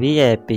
VIP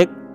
1